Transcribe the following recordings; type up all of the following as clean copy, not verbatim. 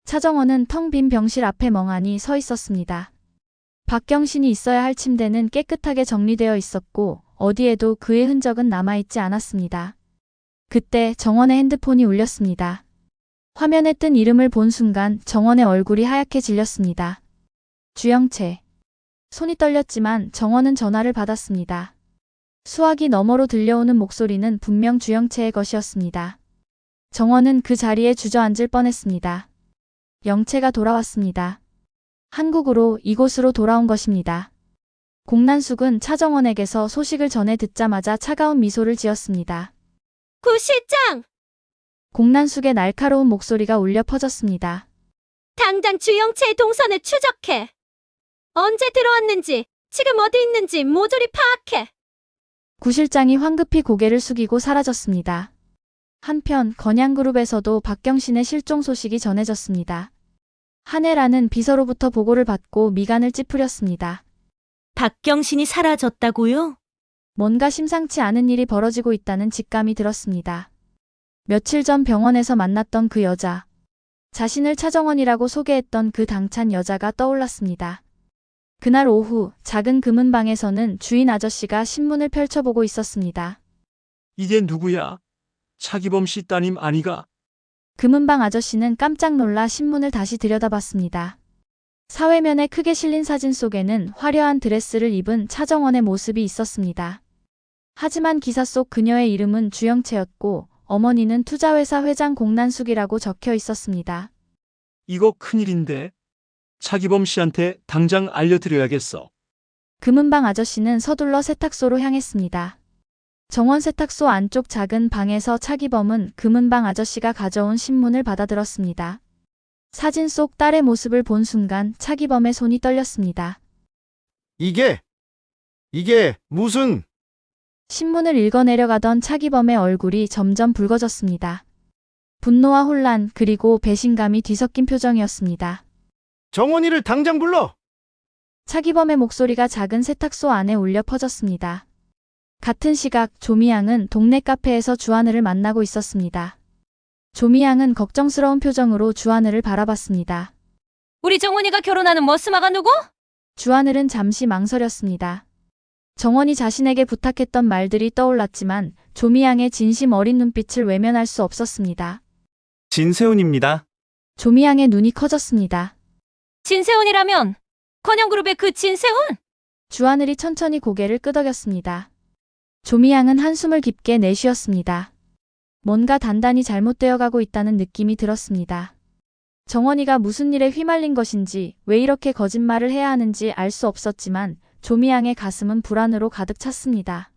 차정원은 텅 빈 병실 앞에 멍하니 서 있었습니다. 박경신이 있어야 할 침대는 깨끗하게 정리되어 있었고 어디에도 그의 흔적은 남아있지 않았습니다. 그때 정원의 핸드폰이 울렸습니다. 화면에 뜬 이름을 본 순간 정원의 얼굴이 하얗게 질렸습니다. 주영채. 손이 떨렸지만 정원은 전화를 받았습니다. 수화기 너머로 들려오는 목소리는 분명 주영채의 것이었습니다. 정원은 그 자리에 주저앉을 뻔했습니다. 영채가 돌아왔습니다. 한국으로, 이곳으로 돌아온 것입니다. 공난숙은 차정원에게서 소식을 전해 듣자마자 차가운 미소를 지었습니다. 구 실장! 공난숙의 날카로운 목소리가 울려 퍼졌습니다. 당장 주영채의 동선을 추적해. 언제 들어왔는지, 지금 어디 있는지 모조리 파악해. 구 실장이 황급히 고개를 숙이고 사라졌습니다. 한편 건양그룹에서도 박경신의 실종 소식이 전해졌습니다. 한혜라는 비서로부터 보고를 받고 미간을 찌푸렸습니다. 박경신이 사라졌다고요? 뭔가 심상치 않은 일이 벌어지고 있다는 직감이 들었습니다. 며칠 전 병원에서 만났던 그 여자, 자신을 차정원이라고 소개했던 그 당찬 여자가 떠올랐습니다. 그날 오후 작은 금은방에서는 주인 아저씨가 신문을 펼쳐보고 있었습니다. 이게 누구야? 차기범 씨 따님 아니가? 금은방 아저씨는 깜짝 놀라 신문을 다시 들여다봤습니다. 사회면에 크게 실린 사진 속에는 화려한 드레스를 입은 차정원의 모습이 있었습니다. 하지만 기사 속 그녀의 이름은 주영채였고 어머니는 투자회사 회장 공난숙이라고 적혀 있었습니다. 이거 큰일인데. 차기범 씨한테 당장 알려드려야겠어. 금은방 아저씨는 서둘러 세탁소로 향했습니다. 정원 세탁소 안쪽 작은 방에서 차기범은 금은방 아저씨가 가져온 신문을 받아들었습니다. 사진 속 딸의 모습을 본 순간 차기범의 손이 떨렸습니다. 이게 무슨... 신문을 읽어내려가던 차기범의 얼굴이 점점 붉어졌습니다. 분노와 혼란 그리고 배신감이 뒤섞인 표정이었습니다. 정원이를 당장 불러! 차기범의 목소리가 작은 세탁소 안에 울려 퍼졌습니다. 같은 시각 조미양은 동네 카페에서 주하늘을 만나고 있었습니다. 조미양은 걱정스러운 표정으로 주하늘을 바라봤습니다. 우리 정원이가 결혼하는 머스마가 누구? 주하늘은 잠시 망설였습니다. 정원이 자신에게 부탁했던 말들이 떠올랐지만 조미양의 진심 어린 눈빛을 외면할 수 없었습니다. 진세훈입니다. 조미양의 눈이 커졌습니다. 진세훈이라면 건영그룹의 그 진세훈? 주하늘이 천천히 고개를 끄덕였습니다. 조미양은 한숨을 깊게 내쉬었습니다. 뭔가 단단히 잘못되어 가고 있다는 느낌이 들었습니다. 정원이가 무슨 일에 휘말린 것인지 왜 이렇게 거짓말을 해야 하는지 알 수 없었지만 조미양의 가슴은 불안으로 가득 찼습니다.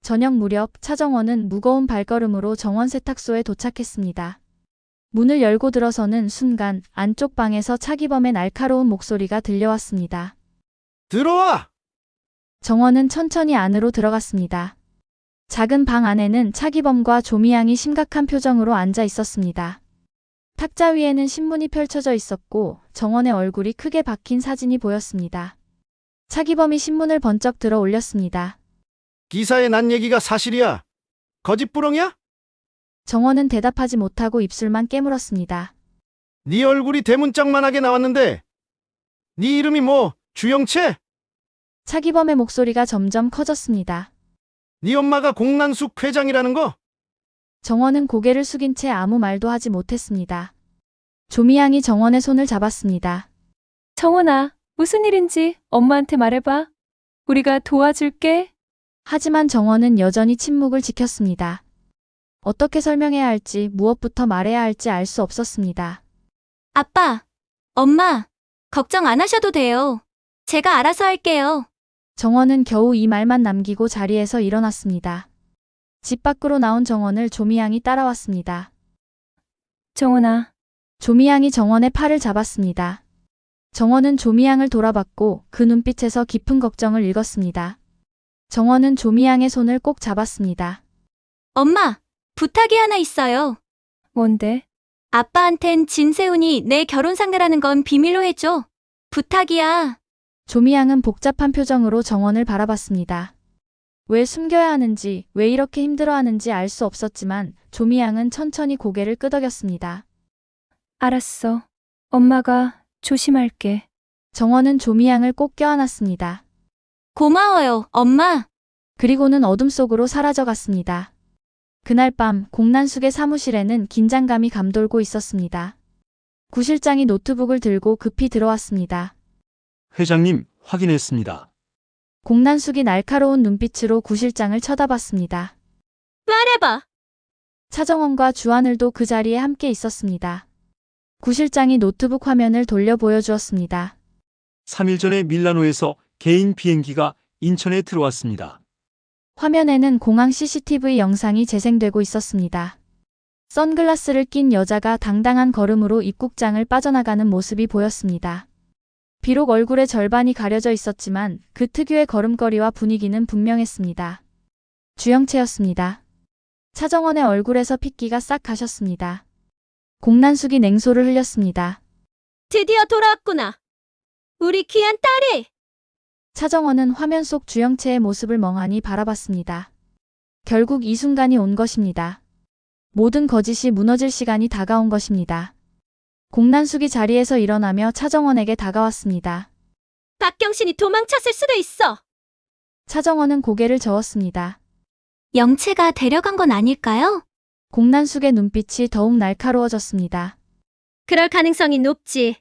저녁 무렵 차정원은 무거운 발걸음으로 정원 세탁소에 도착했습니다. 문을 열고 들어서는 순간 안쪽 방에서 차기범의 날카로운 목소리가 들려왔습니다. 들어와! 정원은 천천히 안으로 들어갔습니다. 작은 방 안에는 차기범과 조미양이 심각한 표정으로 앉아 있었습니다. 탁자 위에는 신문이 펼쳐져 있었고 정원의 얼굴이 크게 박힌 사진이 보였습니다. 차기범이 신문을 번쩍 들어 올렸습니다. 기사에 난 얘기가 사실이야. 거짓부렁이야? 정원은 대답하지 못하고 입술만 깨물었습니다. 네 얼굴이 대문짝만하게 나왔는데 네 이름이 뭐 주영채? 차기범의 목소리가 점점 커졌습니다. 네 엄마가 공난숙 회장이라는 거? 정원은 고개를 숙인 채 아무 말도 하지 못했습니다. 조미양이 정원의 손을 잡았습니다. 정원아, 무슨 일인지 엄마한테 말해봐. 우리가 도와줄게. 하지만 정원은 여전히 침묵을 지켰습니다. 어떻게 설명해야 할지 무엇부터 말해야 할지 알 수 없었습니다. 아빠, 엄마, 걱정 안 하셔도 돼요. 제가 알아서 할게요. 정원은 겨우 이 말만 남기고 자리에서 일어났습니다. 집 밖으로 나온 정원을 조미양이 따라왔습니다. 정원아, 조미양이 정원의 팔을 잡았습니다. 정원은 조미양을 돌아봤고 그 눈빛에서 깊은 걱정을 읽었습니다. 정원은 조미양의 손을 꼭 잡았습니다. 엄마, 부탁이 하나 있어요. 뭔데? 아빠한텐 진세훈이 내 결혼 상대라는 건 비밀로 해줘. 부탁이야. 조미양은 복잡한 표정으로 정원을 바라봤습니다. 왜 숨겨야 하는지, 왜 이렇게 힘들어하는지 알 수 없었지만 조미양은 천천히 고개를 끄덕였습니다. 알았어. 엄마가 조심할게. 정원은 조미양을 꼭 껴안았습니다. 고마워요, 엄마. 그리고는 어둠 속으로 사라져갔습니다. 그날 밤 공난숙의 사무실에는 긴장감이 감돌고 있었습니다. 구 실장이 노트북을 들고 급히 들어왔습니다. 회장님, 확인했습니다. 공난숙이 날카로운 눈빛으로 구 실장을 쳐다봤습니다. 말해봐. 차정원과 주하늘도 그 자리에 함께 있었습니다. 구 실장이 노트북 화면을 돌려 보여주었습니다. 3일 전에 밀라노에서 개인 비행기가 인천에 들어왔습니다. 화면에는 공항 CCTV 영상이 재생되고 있었습니다. 선글라스를 낀 여자가 당당한 걸음으로 입국장을 빠져나가는 모습이 보였습니다. 비록 얼굴의 절반이 가려져 있었지만 그 특유의 걸음걸이와 분위기는 분명했습니다. 주영채였습니다. 차정원의 얼굴에서 핏기가 싹 가셨습니다. 공난숙이 냉소를 흘렸습니다. 드디어 돌아왔구나. 우리 귀한 딸이. 차정원은 화면 속 주영채의 모습을 멍하니 바라봤습니다. 결국 이 순간이 온 것입니다. 모든 거짓이 무너질 시간이 다가온 것입니다. 공난숙이 자리에서 일어나며 차정원에게 다가왔습니다. 박경신이 도망쳤을 수도 있어. 차정원은 고개를 저었습니다. 영채가 데려간 건 아닐까요? 공난숙의 눈빛이 더욱 날카로워졌습니다. 그럴 가능성이 높지.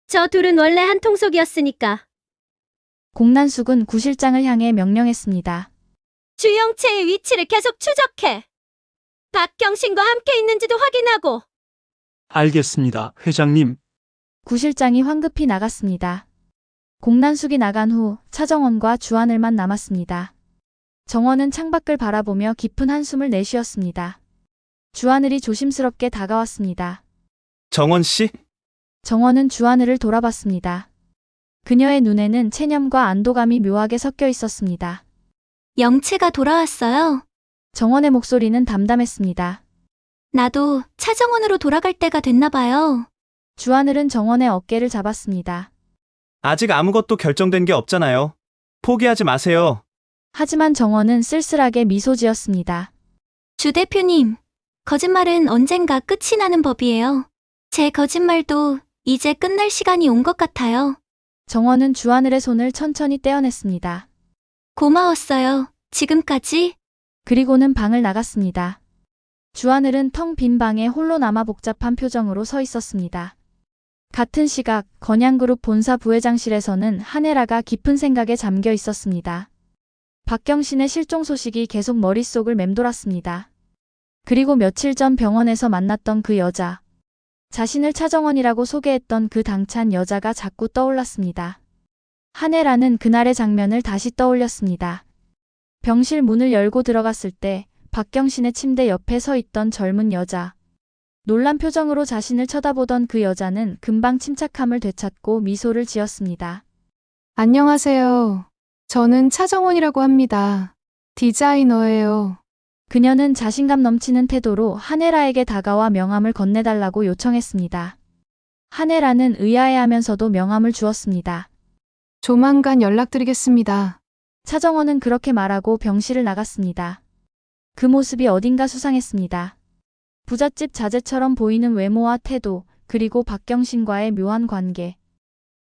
저 둘은 원래 한 통속이었으니까. 공난숙은 구 실장을 향해 명령했습니다. 주영채의 위치를 계속 추적해. 박경신과 함께 있는지도 확인하고. 알겠습니다, 회장님. 구 실장이 황급히 나갔습니다. 공난숙이 나간 후 차정원과 주하늘만 남았습니다. 정원은 창밖을 바라보며 깊은 한숨을 내쉬었습니다. 주하늘이 조심스럽게 다가왔습니다. 정원 씨? 정원은 주하늘을 돌아봤습니다. 그녀의 눈에는 체념과 안도감이 묘하게 섞여 있었습니다. 영채가 돌아왔어요. 정원의 목소리는 담담했습니다. 나도 차정원으로 돌아갈 때가 됐나 봐요. 주하늘은 정원의 어깨를 잡았습니다. 아직 아무것도 결정된 게 없잖아요. 포기하지 마세요. 하지만 정원은 쓸쓸하게 미소 지었습니다. 주 대표님, 거짓말은 언젠가 끝이 나는 법이에요. 제 거짓말도 이제 끝날 시간이 온 것 같아요. 정원은 주하늘의 손을 천천히 떼어냈습니다. 고마웠어요. 지금까지. 그리고는 방을 나갔습니다. 주하늘은 텅 빈 방에 홀로 남아 복잡한 표정으로 서 있었습니다. 같은 시각 건양그룹 본사 부회장실에서는 한혜라가 깊은 생각에 잠겨 있었습니다. 박경신의 실종 소식이 계속 머릿속을 맴돌았습니다. 그리고 며칠 전 병원에서 만났던 그 여자. 자신을 차정원이라고 소개했던 그 당찬 여자가 자꾸 떠올랐습니다. 한혜라는 그날의 장면을 다시 떠올렸습니다. 병실 문을 열고 들어갔을 때 박경신의 침대 옆에 서 있던 젊은 여자. 놀란 표정으로 자신을 쳐다보던 그 여자는 금방 침착함을 되찾고 미소를 지었습니다. 안녕하세요. 저는 차정원이라고 합니다. 디자이너예요. 그녀는 자신감 넘치는 태도로 한혜라에게 다가와 명함을 건네달라고 요청했습니다. 한혜라는 의아해하면서도 명함을 주었습니다. 조만간 연락드리겠습니다. 차정원은 그렇게 말하고 병실을 나갔습니다. 그 모습이 어딘가 수상했습니다. 부잣집 자제처럼 보이는 외모와 태도, 그리고 박경신과의 묘한 관계.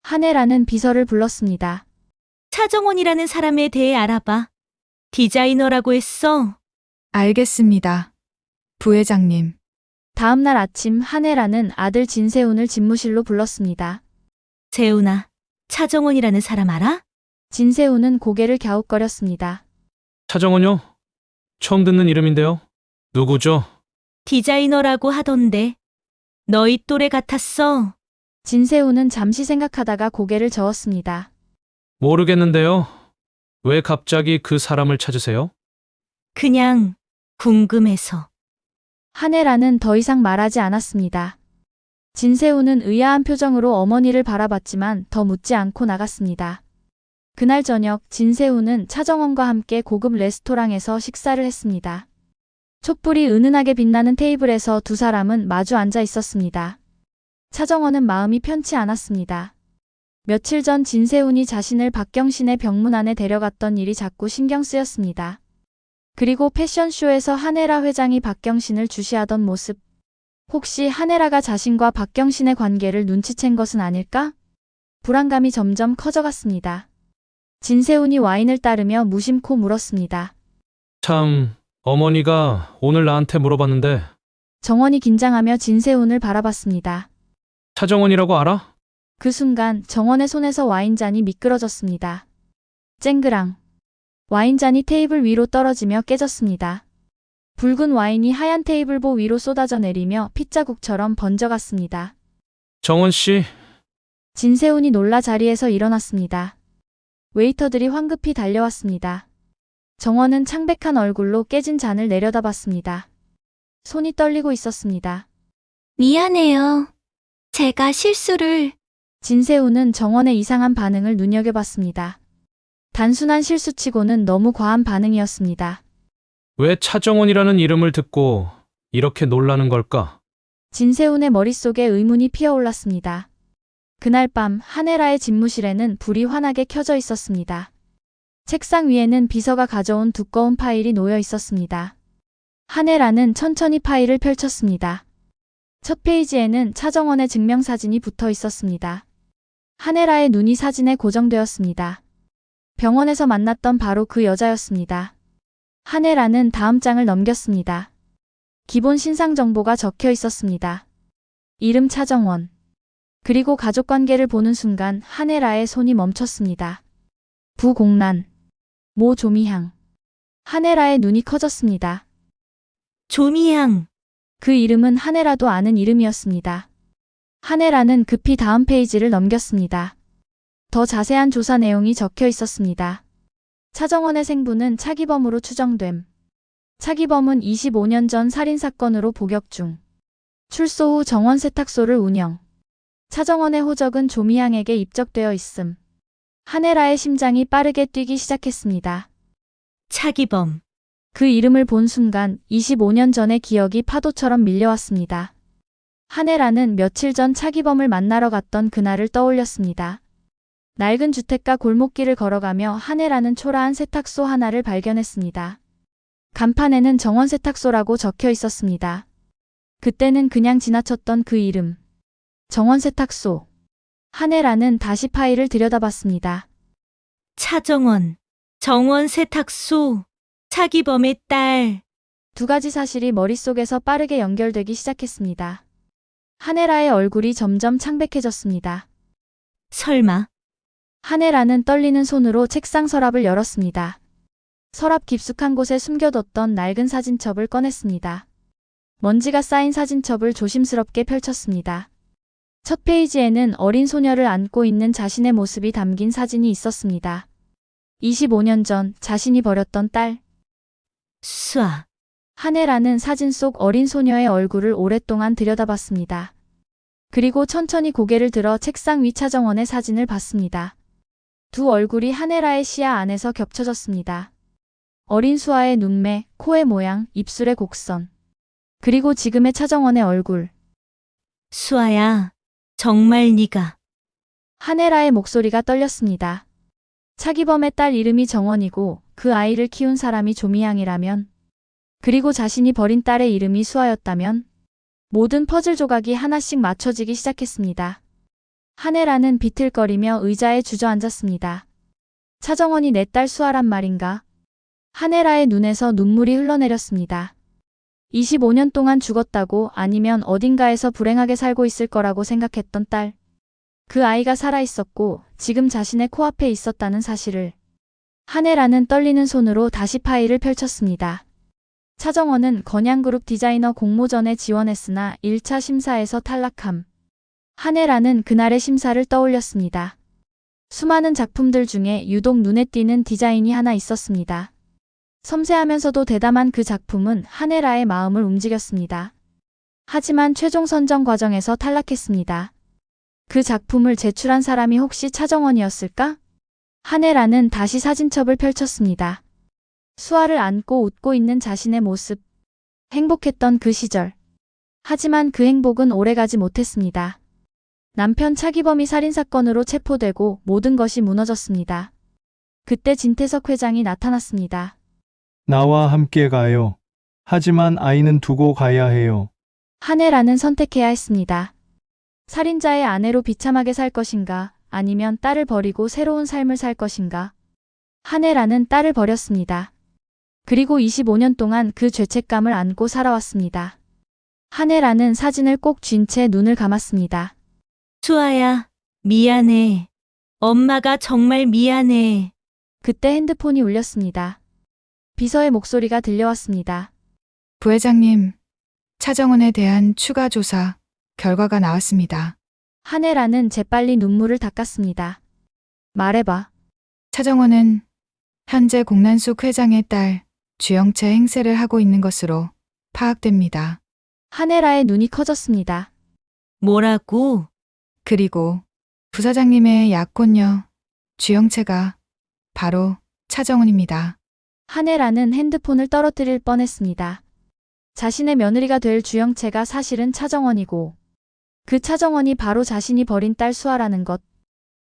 한혜라는 비서를 불렀습니다. 차정원이라는 사람에 대해 알아봐. 디자이너라고 했어. 알겠습니다. 부회장님. 다음 날 아침 한혜라는 아들 진세훈을 집무실로 불렀습니다. 재훈아, 차정원이라는 사람 알아? 진세훈은 고개를 갸웃거렸습니다. 차정원요? 처음 듣는 이름인데요. 누구죠? 디자이너라고 하던데. 너희 또래 같았어. 진세훈은 잠시 생각하다가 고개를 저었습니다. 모르겠는데요. 왜 갑자기 그 사람을 찾으세요? 그냥 궁금해서. 한혜라는 더 이상 말하지 않았습니다. 진세훈은 의아한 표정으로 어머니를 바라봤지만 더 묻지 않고 나갔습니다. 그날 저녁 진세훈은 차정원과 함께 고급 레스토랑에서 식사를 했습니다. 촛불이 은은하게 빛나는 테이블에서 두 사람은 마주 앉아 있었습니다. 차정원은 마음이 편치 않았습니다. 며칠 전 진세훈이 자신을 박경신의 병문 안에 데려갔던 일이 자꾸 신경 쓰였습니다. 그리고 패션쇼에서 한혜라 회장이 박경신을 주시하던 모습. 혹시 한혜라가 자신과 박경신의 관계를 눈치챈 것은 아닐까? 불안감이 점점 커져갔습니다. 진세훈이 와인을 따르며 무심코 물었습니다. 참, 어머니가 오늘 나한테 물어봤는데 정원이 긴장하며 진세훈을 바라봤습니다. 차정원이라고 알아? 그 순간 정원의 손에서 와인잔이 미끄러졌습니다. 쨍그랑. 와인잔이 테이블 위로 떨어지며 깨졌습니다. 붉은 와인이 하얀 테이블보 위로 쏟아져 내리며 핏자국처럼 번져갔습니다. 정원 씨, 진세훈이 놀라 자리에서 일어났습니다. 웨이터들이 황급히 달려왔습니다. 정원은 창백한 얼굴로 깨진 잔을 내려다봤습니다. 손이 떨리고 있었습니다. 미안해요. 제가 실수를. 진세훈은 정원의 이상한 반응을 눈여겨봤습니다. 단순한 실수치고는 너무 과한 반응이었습니다. 왜 차정원이라는 이름을 듣고 이렇게 놀라는 걸까? 진세훈의 머릿속에 의문이 피어올랐습니다. 그날 밤 한혜라의 집무실에는 불이 환하게 켜져 있었습니다. 책상 위에는 비서가 가져온 두꺼운 파일이 놓여 있었습니다. 한혜라는 천천히 파일을 펼쳤습니다. 첫 페이지에는 차정원의 증명사진이 붙어 있었습니다. 한혜라의 눈이 사진에 고정되었습니다. 병원에서 만났던 바로 그 여자였습니다. 한혜라는 다음 장을 넘겼습니다. 기본 신상 정보가 적혀 있었습니다. 이름 차정원. 그리고 가족관계를 보는 순간 한혜라의 손이 멈췄습니다. 부공란. 모 조미향. 한혜라의 눈이 커졌습니다. 조미향. 그 이름은 한혜라도 아는 이름이었습니다. 한혜라는 급히 다음 페이지를 넘겼습니다. 더 자세한 조사 내용이 적혀 있었습니다. 차정원의 생부는 차기범으로 추정됨. 차기범은 25년 전 살인사건으로 복역 중. 출소 후 정원 세탁소를 운영. 차정원의 호적은 조미향에게 입적되어 있음. 한혜라의 심장이 빠르게 뛰기 시작했습니다. 차기범. 그 이름을 본 순간 25년 전의 기억이 파도처럼 밀려왔습니다. 한혜라는 며칠 전 차기범을 만나러 갔던 그날을 떠올렸습니다. 낡은 주택가 골목길을 걸어가며 한혜라는 초라한 세탁소 하나를 발견했습니다. 간판에는 정원 세탁소라고 적혀 있었습니다. 그때는 그냥 지나쳤던 그 이름. 정원 세탁소. 한혜라는 다시 파일을 들여다봤습니다. 차정원. 정원 세탁소. 차기범의 딸. 두 가지 사실이 머릿속에서 빠르게 연결되기 시작했습니다. 한혜라의 얼굴이 점점 창백해졌습니다. 설마. 한혜라는 떨리는 손으로 책상 서랍을 열었습니다. 서랍 깊숙한 곳에 숨겨뒀던 낡은 사진첩을 꺼냈습니다. 먼지가 쌓인 사진첩을 조심스럽게 펼쳤습니다. 첫 페이지에는 어린 소녀를 안고 있는 자신의 모습이 담긴 사진이 있었습니다. 25년 전 자신이 버렸던 딸. 수아. 한혜라는 사진 속 어린 소녀의 얼굴을 오랫동안 들여다봤습니다. 그리고 천천히 고개를 들어 책상 위 차정원의 사진을 봤습니다. 두 얼굴이 한혜라의 시야 안에서 겹쳐졌습니다. 어린 수아의 눈매, 코의 모양, 입술의 곡선. 그리고 지금의 차정원의 얼굴. 수아야. 정말 네가. 한혜라의 목소리가 떨렸습니다. 차기범의 딸 이름이 정원이고 그 아이를 키운 사람이 조미향이라면, 그리고 자신이 버린 딸의 이름이 수아였다면, 모든 퍼즐 조각이 하나씩 맞춰지기 시작했습니다. 한혜라는 비틀거리며 의자에 주저앉았습니다. 차정원이 내 딸 수아란 말인가? 한혜라의 눈에서 눈물이 흘러내렸습니다. 25년 동안 죽었다고, 아니면 어딘가에서 불행하게 살고 있을 거라고 생각했던 딸. 그 아이가 살아있었고 지금 자신의 코앞에 있었다는 사실을. 한혜라는 떨리는 손으로 다시 파일을 펼쳤습니다. 차정원은 건양그룹 디자이너 공모전에 지원했으나 1차 심사에서 탈락함. 한혜라는 그날의 심사를 떠올렸습니다. 수많은 작품들 중에 유독 눈에 띄는 디자인이 하나 있었습니다. 섬세하면서도 대담한 그 작품은 한혜라의 마음을 움직였습니다. 하지만 최종 선정 과정에서 탈락했습니다. 그 작품을 제출한 사람이 혹시 차정원이었을까? 한혜라는 다시 사진첩을 펼쳤습니다. 수아를 안고 웃고 있는 자신의 모습. 행복했던 그 시절. 하지만 그 행복은 오래가지 못했습니다. 남편 차기범이 살인사건으로 체포되고 모든 것이 무너졌습니다. 그때 진태석 회장이 나타났습니다. 나와 함께 가요. 하지만 아이는 두고 가야 해요. 한혜라는 선택해야 했습니다. 살인자의 아내로 비참하게 살 것인가, 아니면 딸을 버리고 새로운 삶을 살 것인가. 한혜라는 딸을 버렸습니다. 그리고 25년 동안 그 죄책감을 안고 살아왔습니다. 한혜라는 사진을 꼭 쥔 채 눈을 감았습니다. 수아야, 미안해. 엄마가 정말 미안해. 그때 핸드폰이 울렸습니다. 비서의 목소리가 들려왔습니다. 부회장님, 차정원에 대한 추가 조사 결과가 나왔습니다. 한혜라는 재빨리 눈물을 닦았습니다. 말해봐. 차정원은 현재 공난숙 회장의 딸 주영채 행세를 하고 있는 것으로 파악됩니다. 한혜라의 눈이 커졌습니다. 뭐라고? 그리고 부사장님의 약혼녀 주영채가 바로 차정원입니다. 한혜라는 핸드폰을 떨어뜨릴 뻔했습니다. 자신의 며느리가 될 주영채가 사실은 차정원이고 그 차정원이 바로 자신이 버린 딸 수아라는 것.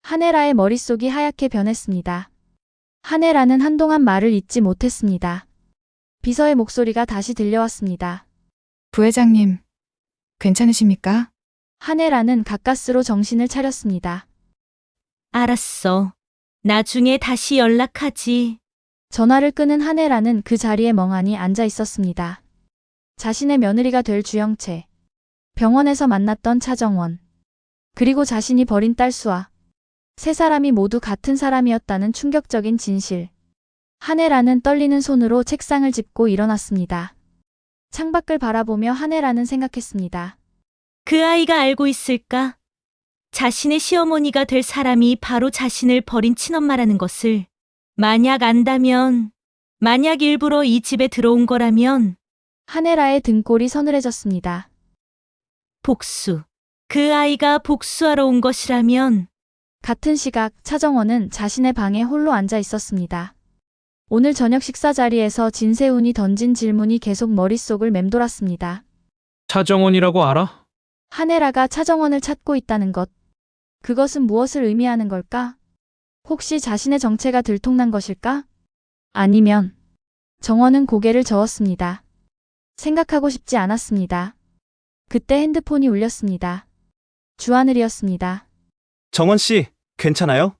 한혜라의 머릿속이 하얗게 변했습니다. 한혜라는 한동안 말을 잇지 못했습니다. 비서의 목소리가 다시 들려왔습니다. 부회장님, 괜찮으십니까? 한혜라는 가까스로 정신을 차렸습니다. 알았어. 나중에 다시 연락하지. 전화를 끄는 한혜라는 그 자리에 멍하니 앉아 있었습니다. 자신의 며느리가 될 주영채, 병원에서 만났던 차정원, 그리고 자신이 버린 딸 수아. 세 사람이 모두 같은 사람이었다는 충격적인 진실. 한혜라는 떨리는 손으로 책상을 짚고 일어났습니다. 창밖을 바라보며 한혜라는 생각했습니다. 그 아이가 알고 있을까? 자신의 시어머니가 될 사람이 바로 자신을 버린 친엄마라는 것을. 만약 안다면, 만약 일부러 이 집에 들어온 거라면 한혜라의 등골이 서늘해졌습니다. 복수. 그 아이가 복수하러 온 것이라면 같은 시각 차정원은 자신의 방에 홀로 앉아 있었습니다. 오늘 저녁 식사 자리에서 진세훈이 던진 질문이 계속 머릿속을 맴돌았습니다. 차정원이라고 알아? 한혜라가 차정원을 찾고 있다는 것. 그것은 무엇을 의미하는 걸까? 혹시 자신의 정체가 들통난 것일까? 아니면 정원은 고개를 저었습니다. 생각하고 싶지 않았습니다. 그때 핸드폰이 울렸습니다. 주하늘이었습니다. 정원 씨, 괜찮아요?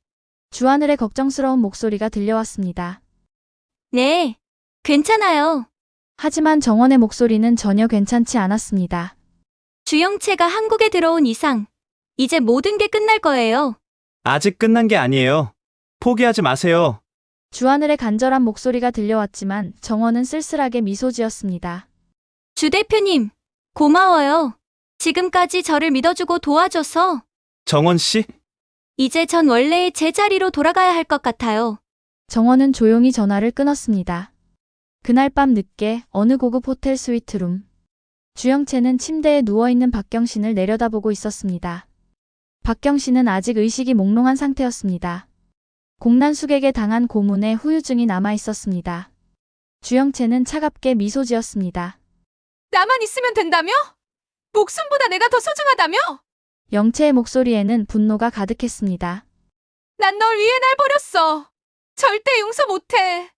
주하늘의 걱정스러운 목소리가 들려왔습니다. 네, 괜찮아요. 하지만 정원의 목소리는 전혀 괜찮지 않았습니다. 주영채가 한국에 들어온 이상 이제 모든 게 끝날 거예요. 아직 끝난 게 아니에요. 포기하지 마세요. 주하늘의 간절한 목소리가 들려왔지만 정원은 쓸쓸하게 미소 지었습니다. 주 대표님, 고마워요. 지금까지 저를 믿어주고 도와줘서 정원 씨? 이제 전 원래의 제 자리로 돌아가야 할 것 같아요. 정원은 조용히 전화를 끊었습니다. 그날 밤 늦게 어느 고급 호텔 스위트룸. 주영채는 침대에 누워있는 박경신을 내려다보고 있었습니다. 박경신은 아직 의식이 몽롱한 상태였습니다. 공난숙에게 당한 고문의 후유증이 남아있었습니다. 주영채는 차갑게 미소 지었습니다. 나만 있으면 된다며? 목숨보다 내가 더 소중하다며? 영채의 목소리에는 분노가 가득했습니다. 난 널 위해 날 버렸어. 절대 용서 못해.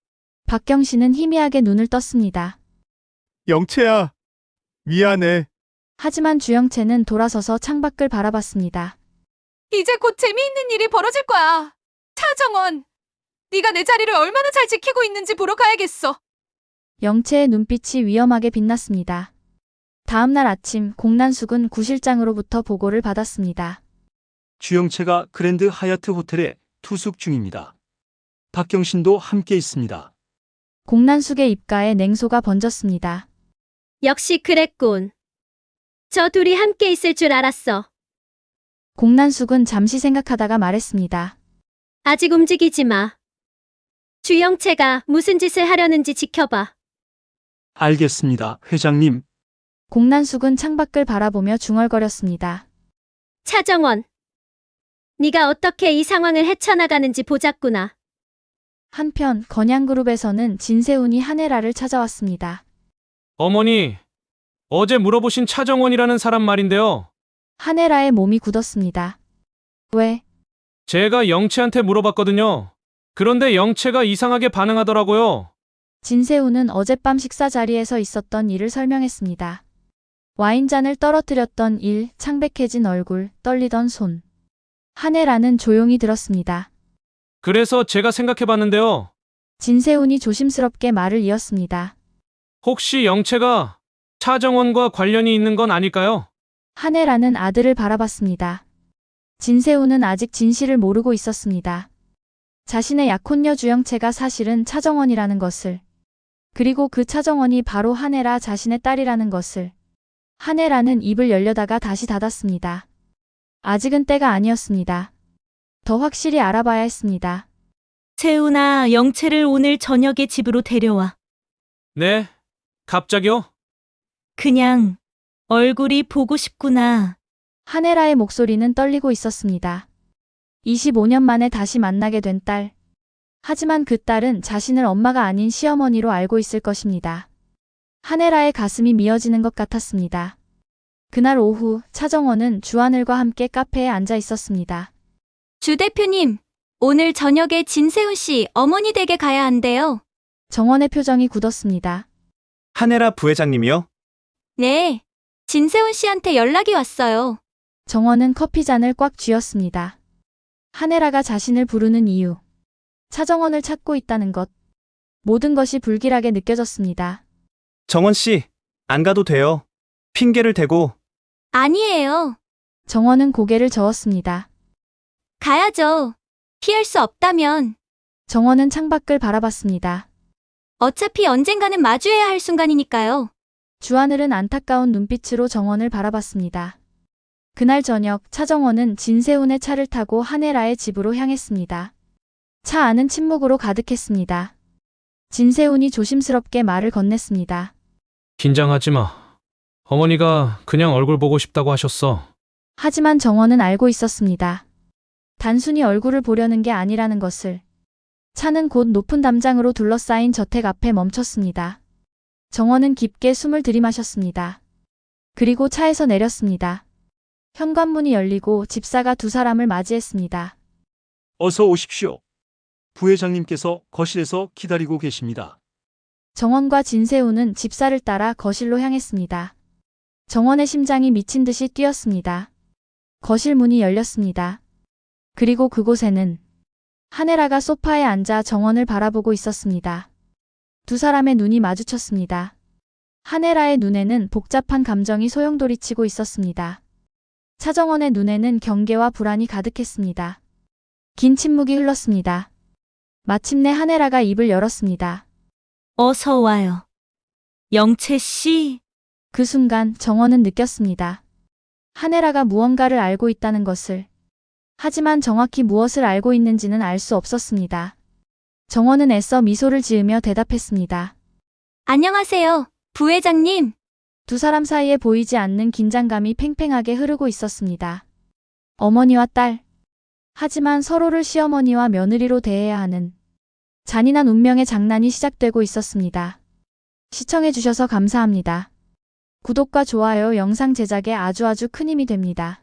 박경신은 희미하게 눈을 떴습니다. 영채야, 미안해. 하지만 주영채는 돌아서서 창밖을 바라봤습니다. 이제 곧 재미있는 일이 벌어질 거야. 차정원, 네가 내 자리를 얼마나 잘 지키고 있는지 보러 가야겠어. 영채의 눈빛이 위험하게 빛났습니다. 다음 날 아침 공난숙은 구실장으로부터 보고를 받았습니다. 주영채가 그랜드 하얏트 호텔에 투숙 중입니다. 박경신도 함께 있습니다. 공난숙의 입가에 냉소가 번졌습니다. 역시 그랬군. 저 둘이 함께 있을 줄 알았어. 공난숙은 잠시 생각하다가 말했습니다. 아직 움직이지 마. 주영채가 무슨 짓을 하려는지 지켜봐. 알겠습니다, 회장님. 공난숙은 창밖을 바라보며 중얼거렸습니다. 차정원, 네가 어떻게 이 상황을 헤쳐나가는지 보자꾸나. 한편 건양그룹에서는 진세훈이 한혜라를 찾아왔습니다. 어머니, 어제 물어보신 차정원이라는 사람 말인데요. 한혜라의 몸이 굳었습니다. 왜? 제가 영채한테 물어봤거든요. 그런데 영채가 이상하게 반응하더라고요. 진세훈은 어젯밤 식사 자리에서 있었던 일을 설명했습니다. 와인잔을 떨어뜨렸던 일, 창백해진 얼굴, 떨리던 손. 한혜라는 조용히 들었습니다. 그래서 제가 생각해봤는데요. 진세훈이 조심스럽게 말을 이었습니다. 혹시 영채가 차정원과 관련이 있는 건 아닐까요? 한혜라는 아들을 바라봤습니다. 진세훈은 아직 진실을 모르고 있었습니다. 자신의 약혼녀 주영채가 사실은 차정원이라는 것을, 그리고 그 차정원이 바로 한혜라 자신의 딸이라는 것을. 한혜라는 입을 열려다가 다시 닫았습니다. 아직은 때가 아니었습니다. 더 확실히 알아봐야 했습니다. 세훈아, 영채를 오늘 저녁에 집으로 데려와. 네. 갑자기요? 그냥 얼굴이 보고 싶구나. 한혜라의 목소리는 떨리고 있었습니다. 25년 만에 다시 만나게 된 딸. 하지만 그 딸은 자신을 엄마가 아닌 시어머니로 알고 있을 것입니다. 한혜라의 가슴이 미어지는 것 같았습니다. 그날 오후 차정원은 주하늘과 함께 카페에 앉아 있었습니다. 주 대표님, 오늘 저녁에 진세훈 씨 어머니 댁에 가야 한대요. 정원의 표정이 굳었습니다. 한혜라 부회장님이요? 네, 진세훈 씨한테 연락이 왔어요. 정원은 커피잔을 꽉 쥐었습니다. 한혜라가 자신을 부르는 이유. 차정원을 찾고 있다는 것. 모든 것이 불길하게 느껴졌습니다. 정원 씨, 안 가도 돼요. 핑계를 대고. 아니에요. 정원은 고개를 저었습니다. 가야죠. 피할 수 없다면. 정원은 창밖을 바라봤습니다. 어차피 언젠가는 마주해야 할 순간이니까요. 주하늘은 안타까운 눈빛으로 정원을 바라봤습니다. 그날 저녁 차정원은 진세훈의 차를 타고 한혜라의 집으로 향했습니다. 차 안은 침묵으로 가득했습니다. 진세훈이 조심스럽게 말을 건넸습니다. 긴장하지 마. 어머니가 그냥 얼굴 보고 싶다고 하셨어. 하지만 정원은 알고 있었습니다. 단순히 얼굴을 보려는 게 아니라는 것을. 차는 곧 높은 담장으로 둘러싸인 저택 앞에 멈췄습니다. 정원은 깊게 숨을 들이마셨습니다. 그리고 차에서 내렸습니다. 현관문이 열리고 집사가 두 사람을 맞이했습니다. 어서 오십시오. 부회장님께서 거실에서 기다리고 계십니다. 정원과 진세훈은 집사를 따라 거실로 향했습니다. 정원의 심장이 미친 듯이 뛰었습니다. 거실 문이 열렸습니다. 그리고 그곳에는 한혜라가 소파에 앉아 정원을 바라보고 있었습니다. 두 사람의 눈이 마주쳤습니다. 한혜라의 눈에는 복잡한 감정이 소용돌이치고 있었습니다. 차정원의 눈에는 경계와 불안이 가득했습니다. 긴 침묵이 흘렀습니다. 마침내 한혜라가 입을 열었습니다. 어서 와요. 영채 씨. 그 순간 정원은 느꼈습니다. 한혜라가 무언가를 알고 있다는 것을. 하지만 정확히 무엇을 알고 있는지는 알 수 없었습니다. 정원은 애써 미소를 지으며 대답했습니다. 안녕하세요, 부회장님. 두 사람 사이에 보이지 않는 긴장감이 팽팽하게 흐르고 있었습니다. 어머니와 딸. 하지만 서로를 시어머니와 며느리로 대해야 하는 잔인한 운명의 장난이 시작되고 있었습니다. 시청해주셔서 감사합니다. 구독과 좋아요 영상 제작에 아주 큰 힘이 됩니다.